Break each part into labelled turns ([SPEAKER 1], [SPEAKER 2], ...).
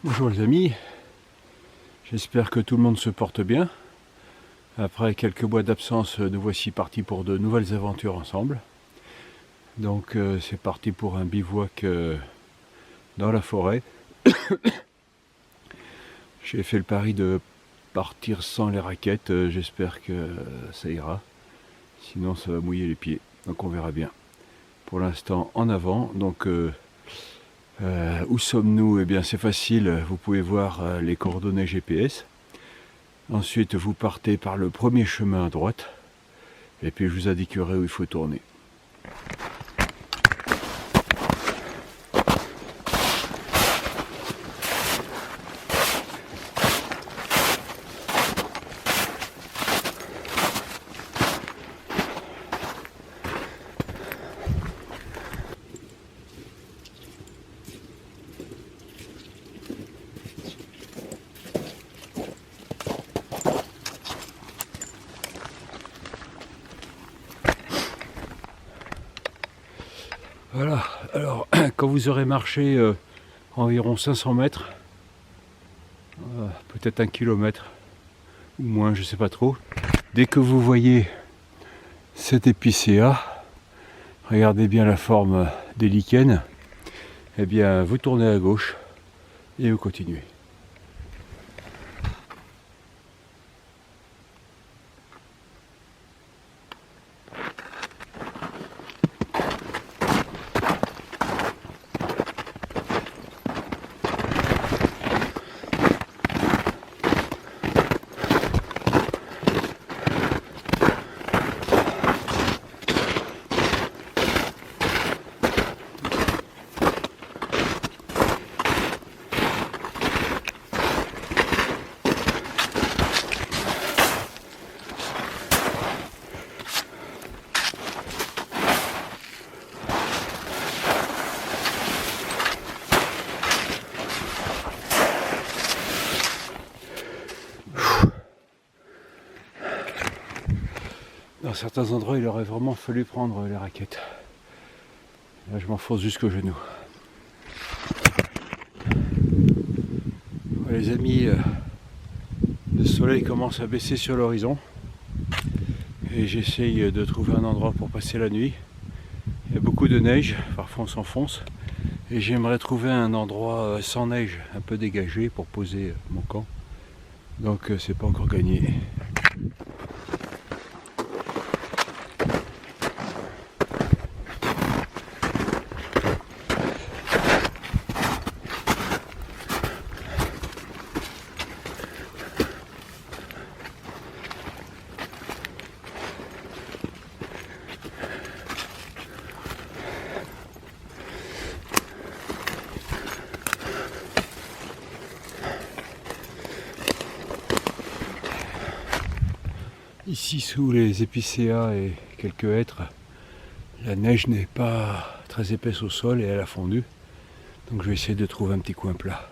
[SPEAKER 1] Bonjour les amis, j'espère que tout le monde se porte bien. Après quelques mois d'absence, nous voici partis pour de nouvelles aventures ensemble. Donc c'est parti pour un bivouac dans la forêt. J'ai fait le pari de partir sans les raquettes, j'espère que ça ira. Sinon ça va mouiller les pieds, donc on verra bien. Pour l'instant en avant, donc où sommes-nous? Eh bien c'est facile, vous pouvez voir les coordonnées GPS. Ensuite vous partez par le premier chemin à droite, et puis je vous indiquerai où il faut tourner. Voilà, alors quand vous aurez marché environ 500 mètres, peut-être 1 kilomètre ou moins, je sais pas trop, dès que vous voyez cet épicéa, regardez bien la forme des lichens, eh bien vous tournez à gauche et vous continuez. Dans certains endroits, il aurait vraiment fallu prendre les raquettes. Là, je m'enfonce jusqu'au genou. Voilà, les amis, le soleil commence à baisser sur l'horizon. Et j'essaye de trouver un endroit pour passer la nuit. Il y a beaucoup de neige, parfois on s'enfonce. Et j'aimerais trouver un endroit sans neige, un peu dégagé pour poser mon camp. Donc c'est pas encore gagné. Ici, sous les épicéas et quelques hêtres, la neige n'est pas très épaisse au sol et elle a fondu. Donc je vais essayer de trouver un petit coin plat.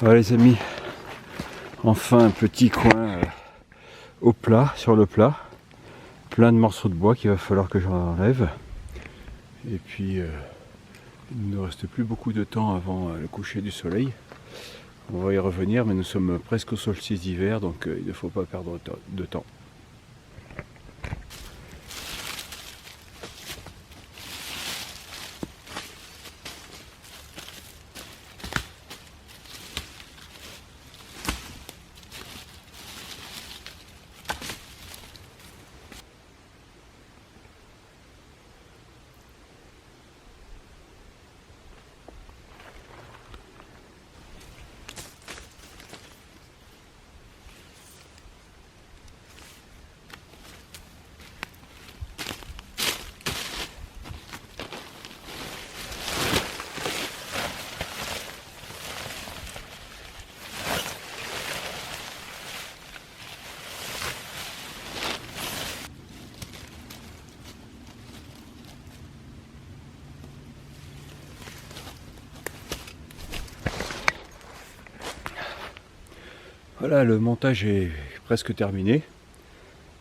[SPEAKER 1] Voilà les amis, enfin un petit coin au plat, sur le plat. Plein de morceaux de bois qu'il va falloir que j'enlève. Et puis il ne nous reste plus beaucoup de temps avant le coucher du soleil. On va y revenir, mais nous sommes presque au solstice d'hiver, donc il ne faut pas perdre de temps. Voilà, le montage est presque terminé.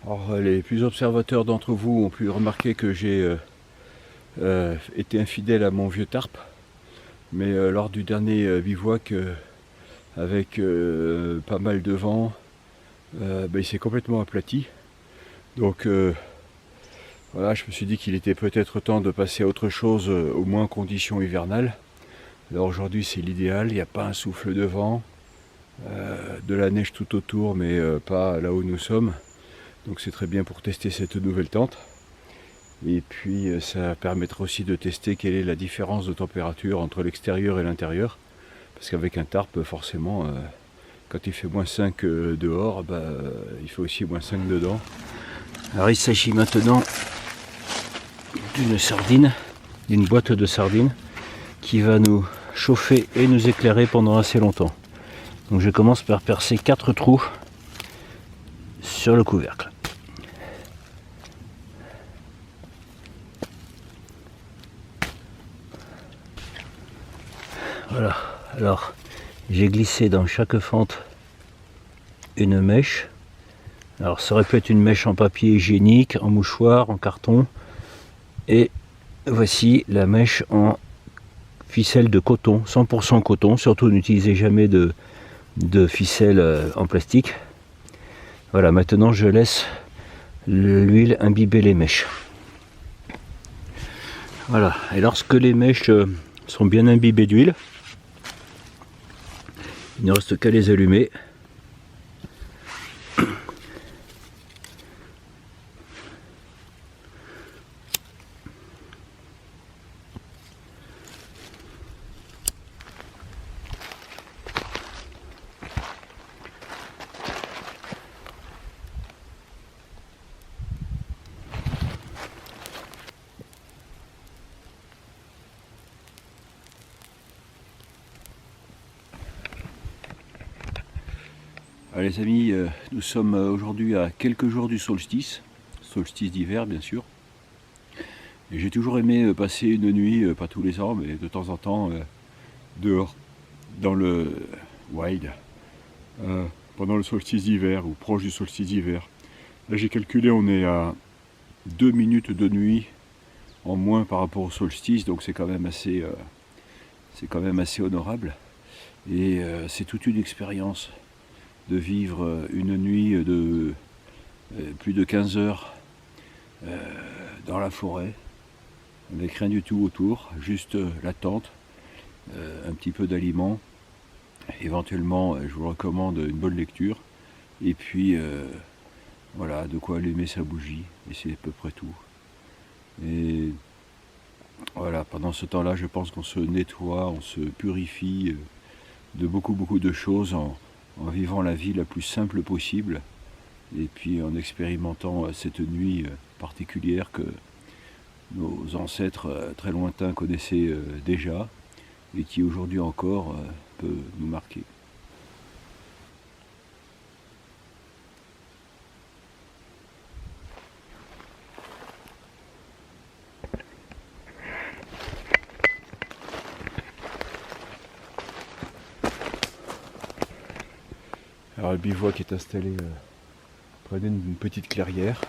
[SPEAKER 1] Alors les plus observateurs d'entre vous ont pu remarquer que j'ai été infidèle à mon vieux tarp, mais lors du dernier bivouac avec pas mal de vent, il s'est complètement aplati. Donc voilà, je me suis dit qu'il était peut-être temps de passer à autre chose, au moins en conditions hivernales. Alors aujourd'hui c'est l'idéal, il n'y a pas un souffle de vent, de la neige tout autour, mais pas là où nous sommes. Donc c'est très bien pour tester cette nouvelle tente. Et puis ça permettra aussi de tester quelle est la différence de température entre l'extérieur et l'intérieur. Parce qu'avec un tarp, forcément, quand il fait moins 5 dehors, il fait aussi moins 5 dedans. Alors il s'agit maintenant d'une sardine, d'une boîte de sardines qui va nous chauffer et nous éclairer pendant assez longtemps. Donc je commence par percer 4 trous sur le couvercle. Voilà, alors j'ai glissé dans chaque fente une mèche. Alors ça aurait pu être une mèche en papier hygiénique, en mouchoir, en carton. Et voici la mèche en ficelle de coton, 100% coton. Surtout n'utilisez jamais de ficelle en plastique. Voilà, maintenant je laisse l'huile imbiber les mèches. Voilà, et lorsque les mèches sont bien imbibées d'huile, il ne reste qu'à les allumer. Alors les amis, nous sommes aujourd'hui à quelques jours du solstice d'hiver bien sûr. Et j'ai toujours aimé passer une nuit, pas tous les ans, mais de temps en temps, dehors, dans le wild, pendant le solstice d'hiver ou proche du solstice d'hiver. Là j'ai calculé, on est à 2 minutes de nuit en moins par rapport au solstice, donc c'est quand même assez honorable. Et c'est toute une expérience de vivre une nuit de plus de 15 heures dans la forêt, avec rien du tout autour, juste la tente, un petit peu d'aliments, éventuellement je vous recommande une bonne lecture, et puis voilà, de quoi allumer sa bougie, et c'est à peu près tout. Et voilà, pendant ce temps-là, je pense qu'on se nettoie, on se purifie de beaucoup de choses en vivant la vie la plus simple possible, et puis en expérimentant cette nuit particulière que nos ancêtres très lointains connaissaient déjà, et qui aujourd'hui encore peut nous marquer. Alors le bivouac est installé près d'une petite clairière,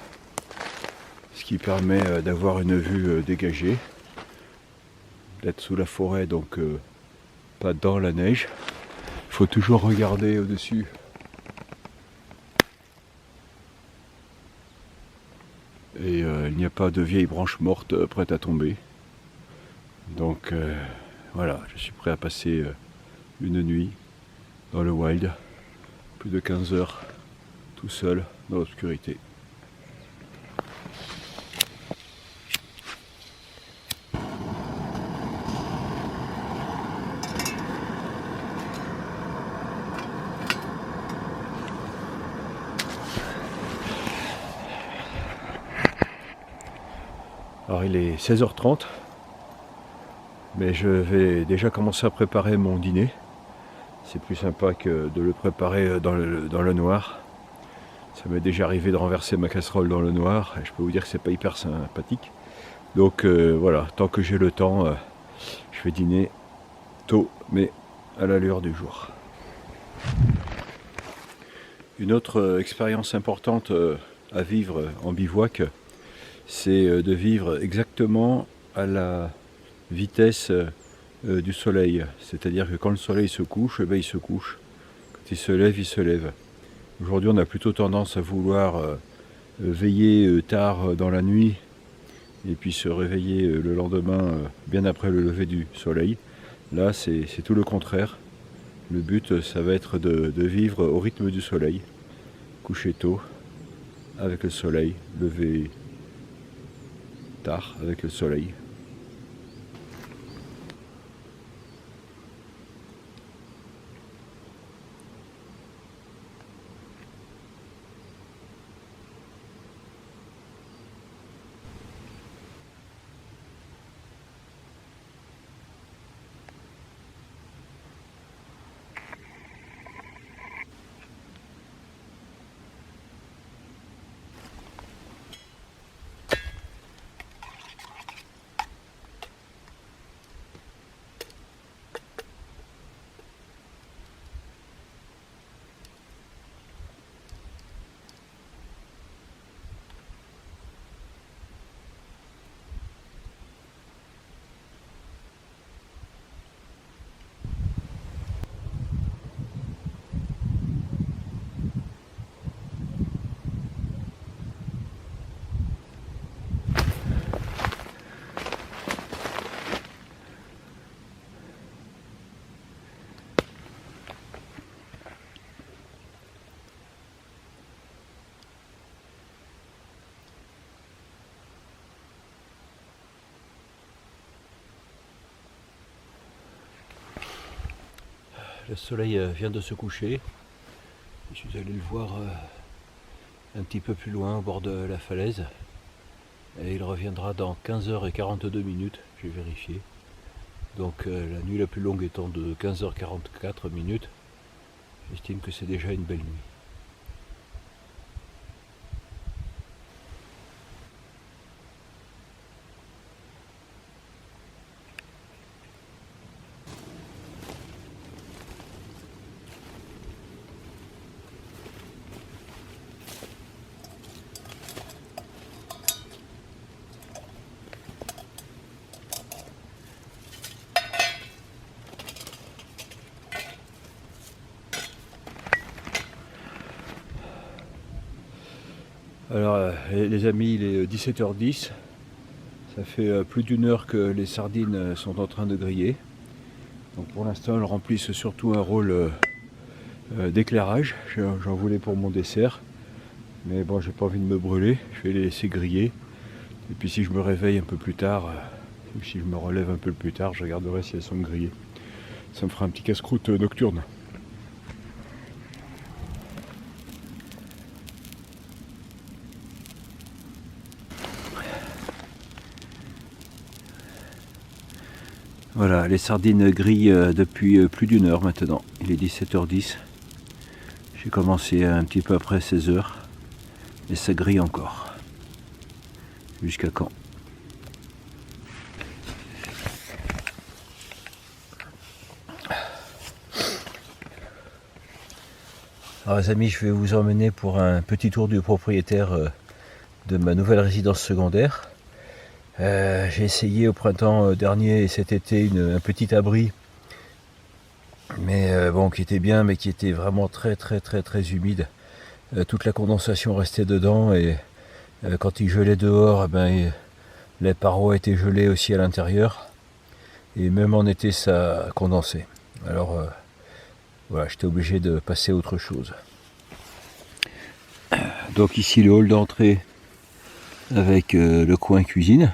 [SPEAKER 1] ce qui permet d'avoir une vue dégagée, d'être sous la forêt, donc pas dans la neige. Il faut toujours regarder au-dessus. Et il n'y a pas de vieilles branches mortes prêtes à tomber. Donc voilà, je suis prêt à passer une nuit dans le wild. Plus de 15 heures, tout seul, dans l'obscurité. Alors il est 16h30, mais je vais déjà commencer à préparer mon dîner. C'est plus sympa que de le préparer dans le noir. Ça m'est déjà arrivé de renverser ma casserole dans le noir, et je peux vous dire que c'est pas hyper sympathique. Donc voilà, tant que j'ai le temps, je vais dîner tôt, mais à la lueur du jour. Une autre expérience importante à vivre en bivouac, c'est de vivre exactement à la vitesse du soleil. C'est-à-dire que quand le soleil se couche, il se couche. Quand il se lève, il se lève. Aujourd'hui, on a plutôt tendance à vouloir veiller tard dans la nuit et puis se réveiller le lendemain bien après le lever du soleil. Là, c'est tout le contraire. Le but, ça va être de vivre au rythme du soleil. Coucher tôt avec le soleil, lever tard avec le soleil. Le soleil vient de se coucher. Je suis allé le voir un petit peu plus loin au bord de la falaise. Et il reviendra dans 15h42, j'ai vérifié. Donc la nuit la plus longue étant de 15h44, j'estime que c'est déjà une belle nuit. Alors les amis, il est 17h10, ça fait plus d'une heure que les sardines sont en train de griller. Donc pour l'instant elles remplissent surtout un rôle d'éclairage, j'en voulais pour mon dessert. Mais bon, j'ai pas envie de me brûler, je vais les laisser griller. Et puis si je me réveille un peu plus tard, ou si je me relève un peu plus tard, je regarderai si elles sont grillées. Ça me fera un petit casse-croûte nocturne. Voilà, les sardines grillent depuis plus d'une heure maintenant. Il est 17h10. J'ai commencé un petit peu après 16h. Et ça grille encore. Jusqu'à quand? Alors les amis, je vais vous emmener pour un petit tour du propriétaire de ma nouvelle résidence secondaire. J'ai essayé au printemps dernier et cet été un petit abri, mais bon, qui était bien, mais qui était vraiment très humide. Toute la condensation restait dedans et quand il gelait dehors, les parois étaient gelées aussi à l'intérieur et même en été ça condensait. Alors voilà, j'étais obligé de passer à autre chose. Donc ici le hall d'entrée avec le coin cuisine.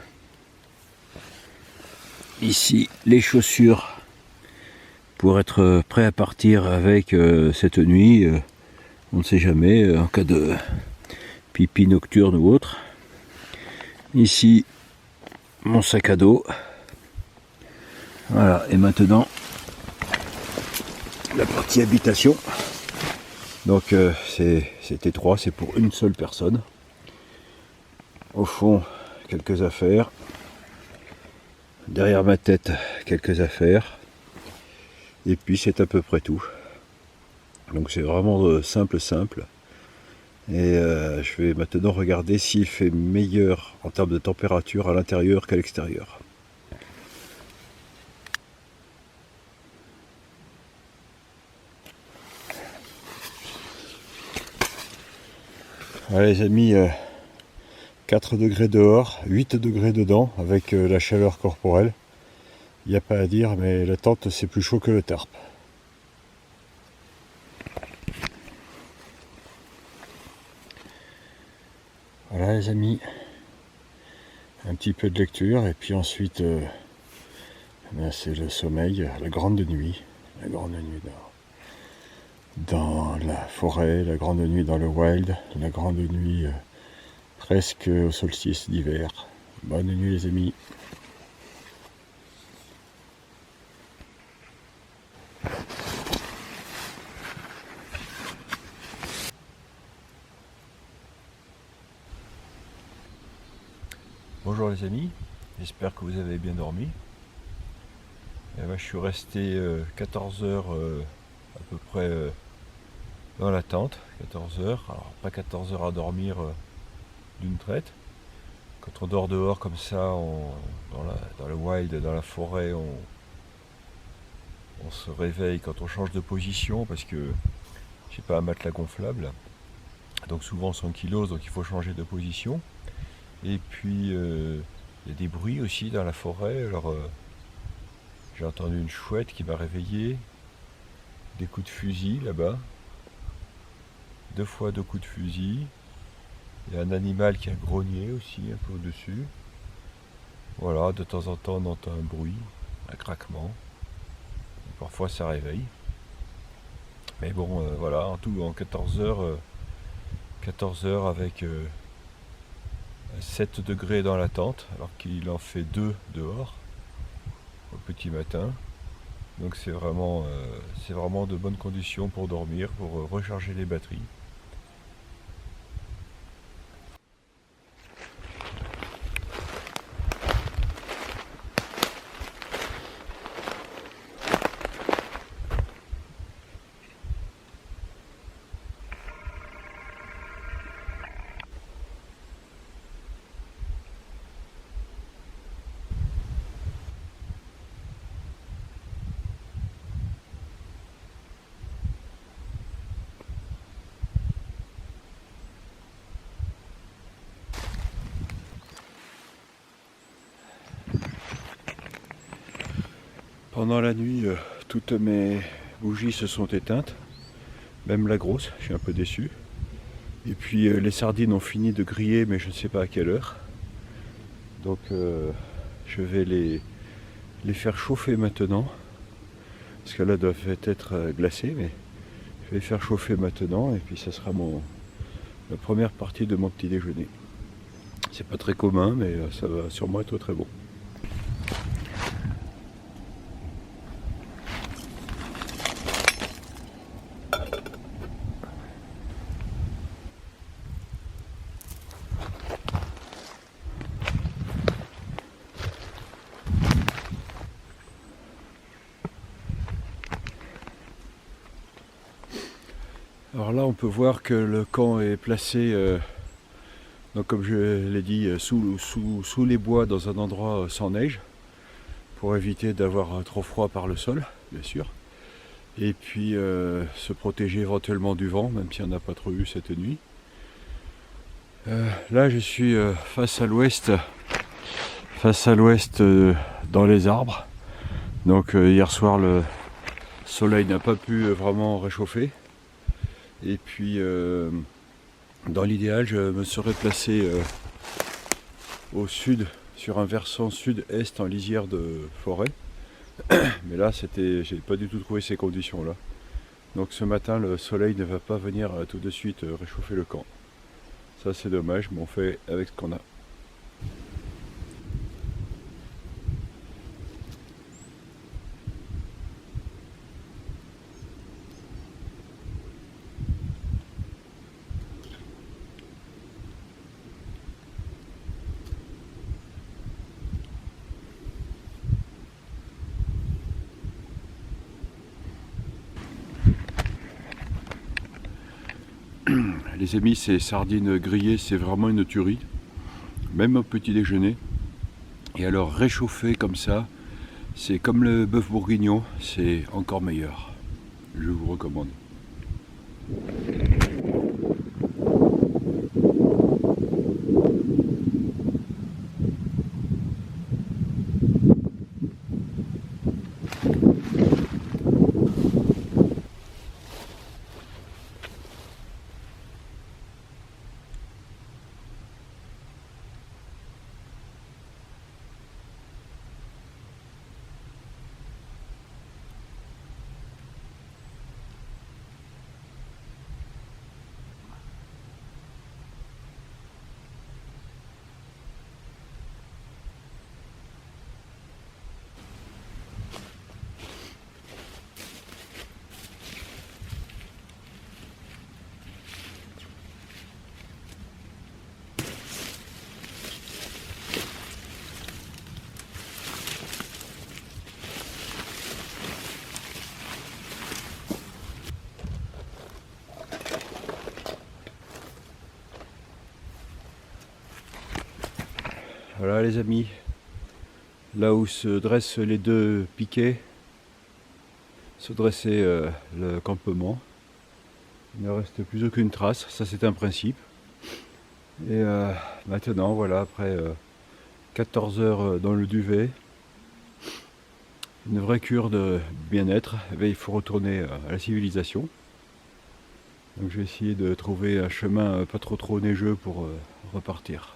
[SPEAKER 1] Ici les chaussures pour être prêt à partir avec cette nuit. On ne sait jamais en cas de pipi nocturne ou autre. Ici mon sac à dos. Voilà, et maintenant la partie habitation. Donc c'est étroit, c'est pour une seule personne. Au fond, quelques affaires. Derrière ma tête, quelques affaires. Et puis c'est à peu près tout. Donc c'est vraiment simple. Et je vais maintenant regarder s'il fait meilleur en termes de température à l'intérieur qu'à l'extérieur. Voilà les amis, 4 degrés dehors, 8 degrés dedans avec la chaleur corporelle. Il n'y a pas à dire, mais la tente c'est plus chaud que le tarp. Voilà les amis, un petit peu de lecture et puis ensuite c'est le sommeil, la grande nuit dans la forêt, la grande nuit dans le wild, la grande nuit presque au solstice d'hiver. Bonne nuit les amis. Bonjour les amis, j'espère que vous avez bien dormi. Et ben, je suis resté 14 heures à peu près dans la tente, 14 heures. Alors pas 14 heures à dormir d'une traite. Quand on dort dehors comme ça, dans le wild, dans la forêt, on se réveille quand on change de position parce que j'ai pas un matelas gonflable. Donc souvent 100 kg, donc il faut changer de position. Et puis il y a des bruits aussi dans la forêt. Alors j'ai entendu une chouette qui m'a réveillé, des coups de fusil là-bas, 2 fois 2 coups de fusil. Il y a un animal qui a grogné aussi un peu au-dessus. Voilà, de temps en temps on entend un bruit, un craquement. Et parfois ça réveille. Mais bon, voilà, en tout en 14 heures avec 7 degrés dans la tente, alors qu'il en fait 2 dehors au petit matin. Donc c'est vraiment de bonnes conditions pour dormir, pour recharger les batteries. Pendant la nuit, toutes mes bougies se sont éteintes, même la grosse, je suis un peu déçu. Et puis les sardines ont fini de griller, mais je ne sais pas à quelle heure. Donc je vais les faire chauffer maintenant, parce qu'elles doivent être glacées, mais je vais les faire chauffer maintenant, et puis ça sera la première partie de mon petit déjeuner. C'est pas très commun, mais ça va sûrement être très bon. Alors là on peut voir que le camp est placé, donc comme je l'ai dit, sous les bois dans un endroit sans neige, pour éviter d'avoir trop froid par le sol, bien sûr. Et puis se protéger éventuellement du vent, même s'il n'y en a pas trop eu cette nuit. Là je suis face à l'ouest dans les arbres. Donc hier soir le soleil n'a pas pu vraiment réchauffer. Et puis dans l'idéal je me serais placé au sud, sur un versant sud-est en lisière de forêt. Mais là j'ai pas du tout trouvé ces conditions là. Donc ce matin le soleil ne va pas venir tout de suite réchauffer le camp. Ça c'est dommage, mais on fait avec ce qu'on a. Les amis, ces sardines grillées, c'est vraiment une tuerie, même au petit déjeuner. Et alors réchauffé comme ça, c'est comme le bœuf bourguignon, c'est encore meilleur. Je vous recommande. Voilà les amis, là où se dressent les deux piquets, se dressait le campement. Il ne reste plus aucune trace, ça c'est un principe. Et maintenant voilà, après 14 heures dans le duvet, une vraie cure de bien-être, il faut retourner à la civilisation. Donc je vais essayer de trouver un chemin pas trop neigeux pour repartir.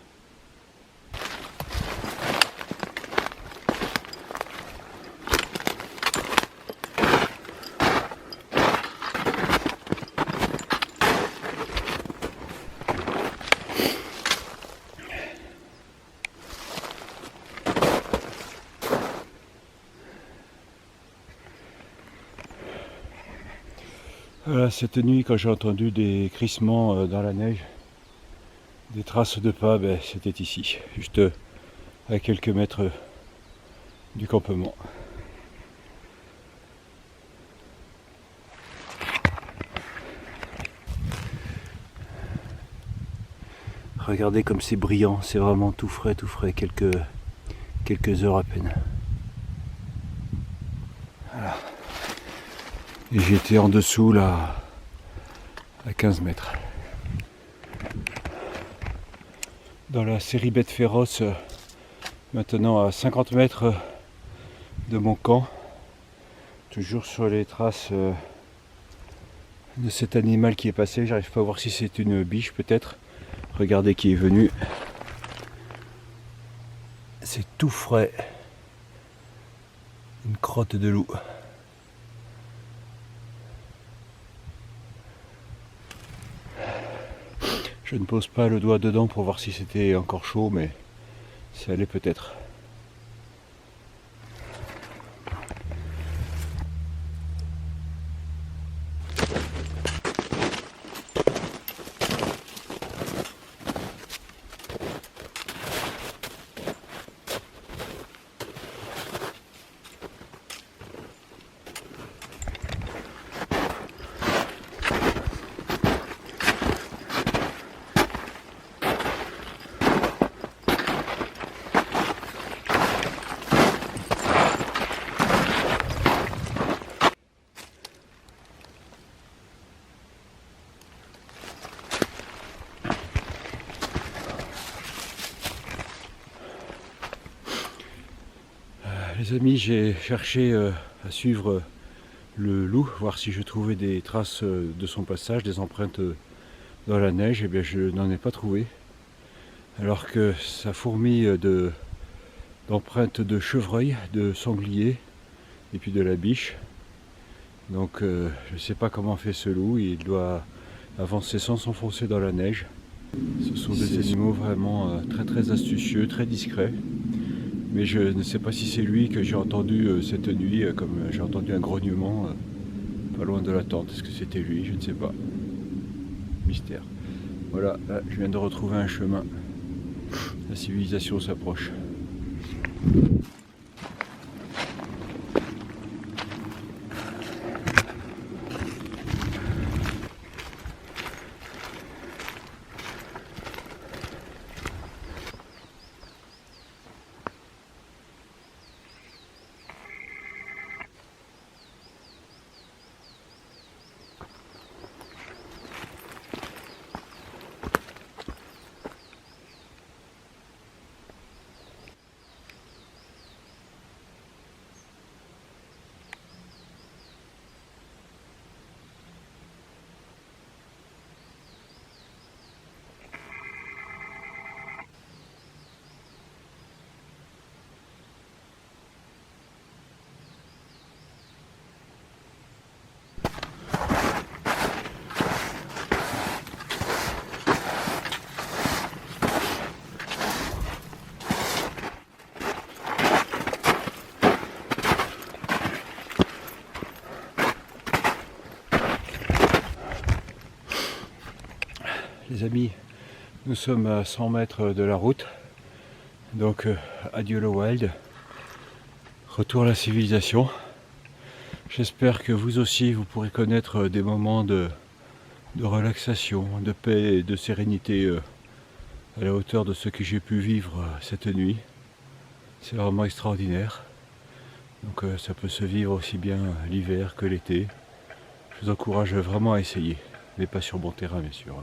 [SPEAKER 1] Voilà, cette nuit, quand j'ai entendu des crissements dans la neige, des traces de pas, c'était ici, juste à quelques mètres du campement. Regardez comme c'est brillant, c'est vraiment tout frais, quelques heures à peine. Voilà. Et j'étais en dessous là, à 15 mètres. Dans la série bête féroce, maintenant à 50 mètres de mon camp, toujours sur les traces de cet animal qui est passé. J'arrive pas à voir si c'est une biche peut-être. Regardez qui est venu. C'est tout frais. Une crotte de loup. Je ne pose pas le doigt dedans pour voir si c'était encore chaud, mais ça allait peut-être. Les amis, j'ai cherché à suivre le loup, voir si je trouvais des traces de son passage, des empreintes dans la neige. Et bien je n'en ai pas trouvé. Alors que ça fourmille d'empreintes de chevreuil, de sanglier et puis de la biche. Donc je ne sais pas comment fait ce loup, il doit avancer sans s'enfoncer dans la neige. Ce sont des animaux vraiment très astucieux, très discrets. Mais je ne sais pas si c'est lui que j'ai entendu cette nuit, comme j'ai entendu un grognement pas loin de la tente. Est-ce que c'était lui? Je ne sais pas. Mystère. Voilà, là, je viens de retrouver un chemin. La civilisation s'approche. Les amis, nous sommes à 100 mètres de la route, donc adieu le wild, retour à la civilisation. J'espère que vous aussi vous pourrez connaître des moments de relaxation, de paix et de sérénité à la hauteur de ce que j'ai pu vivre cette nuit. C'est vraiment extraordinaire. Donc ça peut se vivre aussi bien l'hiver que l'été. Je vous encourage vraiment à essayer, mais pas sur bon terrain bien sûr.